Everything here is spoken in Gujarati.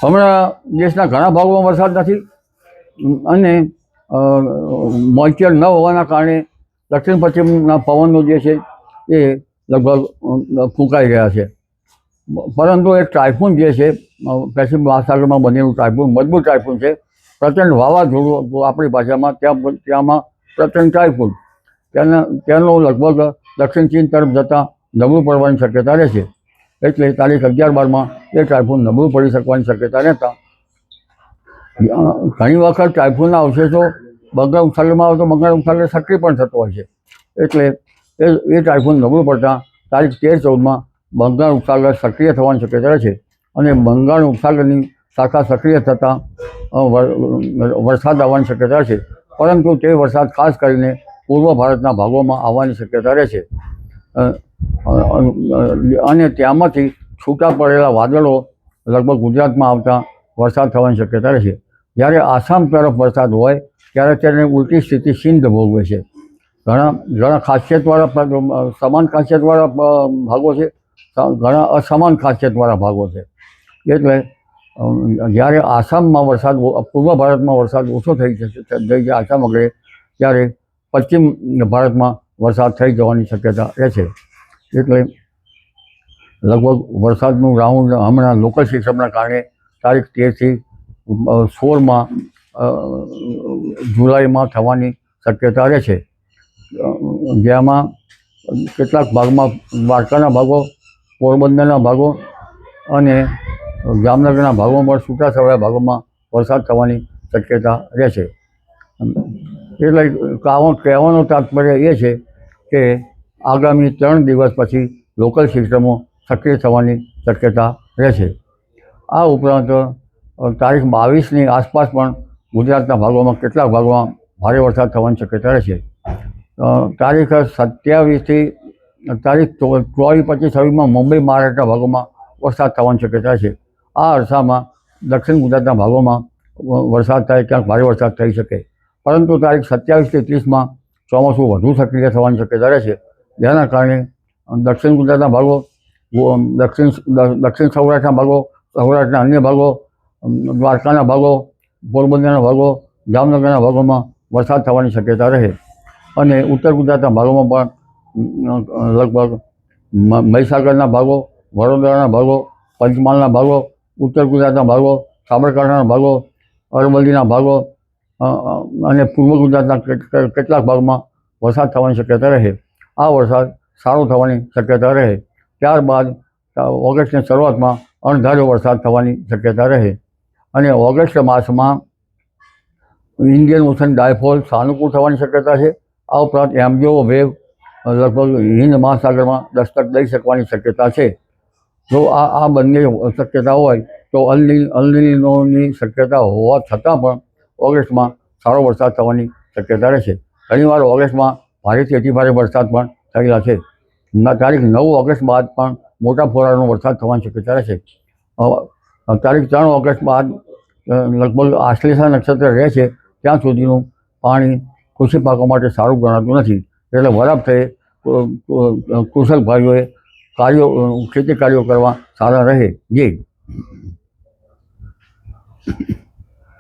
હમણાં દેશના ઘણા ભાગોમાં વરસાદ નથી અને મોઇસ્ચર ન હોવાના કારણે દક્ષિણ પશ્ચિમના પવનો જે છે એ લગભગ ફૂંકાઈ ગયા છે. પરંતુ એક ટાઇફૂન જે છે પેસિફિક મહાસાગરમાં બનેલું ટાઇફૂન મજબૂત ટાઇફૂન છે. પ્રચંડ વાવાઝોડું આપણી ભાષામાં ત્યાંમાં પ્રચંડ ટાઇફૂન તેનો લગભગ દક્ષિણ ચીન તરફ જતાં નબળું પડવાની શક્યતા રહેશે. એટલે તારીખ 11-12માં એ ટાઇફૂન નબળું પડી શકવાની શક્યતા રહેતા ઘણી વખત ટાઇફૂનના અવશેષો બંગાળ ઉપસાગરમાં આવે તો બંગાળ ઉપસાગર સક્રિય પણ થતો હોય છે. એટલે એ ટાઇફૂન નબળું પડતા તારીખ 13-14માં બંગાળ ઉપસાગર સક્રિય થવાની શક્યતા રહે છે અને બંગાળ ઉપસાગરની શાખા સક્રિય થતાં વરસાદ આવવાની શક્યતા છે. પરંતુ તે વરસાદ ખાસ કરીને પૂર્વ ભારતના ભાગોમાં આવવાની શક્યતા રહે છે અને ત્યાંમાંથી છૂટા પડેલા વાદળો લગભગ ગુજરાતમાં આવતા વરસાદ થવાની શક્યતા રહે છે. જ્યારે આસામ તરફ વરસાદ હોય ત્યારે તેને ઉલટી સ્થિતિ સિંધ ભોગવે છે. ઘણા ખાસિયતવાળા સમાન ખાસિયતવાળા ભાગો છે, ઘણા અસમાન ખાસિયતવાળા ભાગો છે. એટલે જ્યારે આસામમાં વરસાદ પૂર્વ ભારતમાં વરસાદ ઓછો થઈ જાય આસામ વગેરે ત્યારે પશ્ચિમ ભારતમાં વરસાદ થઈ જવાની શક્યતા રહે છે. એટલે લગભગ વરસાદનું રાઉન્ડ હમણાં લોકલ સિસ્ટમના કારણે તારીખ 13થી 16માં જુલાઈમાં થવાની શક્યતા રહે છે. જેમાં કેટલાક ભાગમાં દ્વારકાના ભાગો, પોરબંદરના ભાગો અને જામનગરના ભાગોમાં પણ છૂટાછવાયા ભાગોમાં વરસાદ થવાની શક્યતા રહે છે. એટલે કહેવાનો તાત્પર્ય એ છે કે આગામી 3 દિવસ પછી લોકલ સિસ્ટમો સક્રિય થવાની શક્યતા રહે છે. આ ઉપરાંત તારીખ 22ની આસપાસ પણ ગુજરાતના ભાગોમાં કેટલાક ભાગોમાં ભારે વરસાદ થવાની શક્યતા રહે છે. તારીખ 27થી તારીખ 24, 25, 26માં મુંબઈ મહારાષ્ટ્રના ભાગોમાં વરસાદ થવાની શક્યતા છે. આ અરસામાં દક્ષિણ ગુજરાતના ભાગોમાં વરસાદ થાય, ક્યાંક ભારે વરસાદ થઈ શકે. પરંતુ તારીખ 27થી 30માં ચોમાસું વધુ સક્રિય થવાની શક્યતા રહે છે. જેના કારણે દક્ષિણ ગુજરાતના ભાગો, દક્ષિણ સૌરાષ્ટ્રના ભાગો, સૌરાષ્ટ્રના અન્ય ભાગો, દ્વારકાના ભાગો, પોરબંદરના ભાગો, જામનગરના ભાગોમાં વરસાદ થવાની શક્યતા રહે અને ઉત્તર ગુજરાતના ભાગોમાં પણ લગભગ મહીસાગરના ભાગો, વડોદરાના ભાગો, પંચમહાલના ભાગો, ઉત્તર ગુજરાતના ભાગો, સાબરકાંઠાના ભાગો, અરવલ્લીના ભાગો અને પૂર્વ ગુજરાતના કેટલાક ભાગમાં વરસાદ થવાની શક્યતા રહે. આ વરસાદ સારો થવાની શક્યતા રહે. ત્યારબાદ ઓગસ્ટની શરૂઆતમાં અણધાર્યો વરસાદ થવાની શક્યતા રહે અને ઓગસ્ટ માસમાં ઇન્ડિયન ઓશન ડાયફોલ સાનુકૂળ થવાની શક્યતા છે. આ ઉપરાંત એમ્બ્યો વેવ લગભગ હિન્દ મહાસાગરમાં દસ્તક દઈ શકવાની શક્યતા છે. જો આ બંને શક્યતા હોય તો અલનીનોની શક્યતા હોવા છતાં પણ ઓગસ્ટમાં સારો વરસાદ થવાની શક્યતા રહેશે. ઘણીવાર ઓગસ્ટમાં ભારેથી અતિભારે વરસાદ પણ થયેલા છે. તારીખ 9 ઓગસ્ટ બાદ પણ મોટા ફોરાનો વરસાદ થવાની શક્યતા રહેશે. તારીખ 3 ઓગસ્ટ બાદ લગભગ આશ્લેષા નક્ષત્ર રહે છે ત્યાં સુધીનું પાણી કૃષિ પાકો માટે સારું ગણાતું નથી. એટલે વરાપ કુશલ ભાઈઓએ ખેતી કાર્યો કરવા સારા રહે. જી.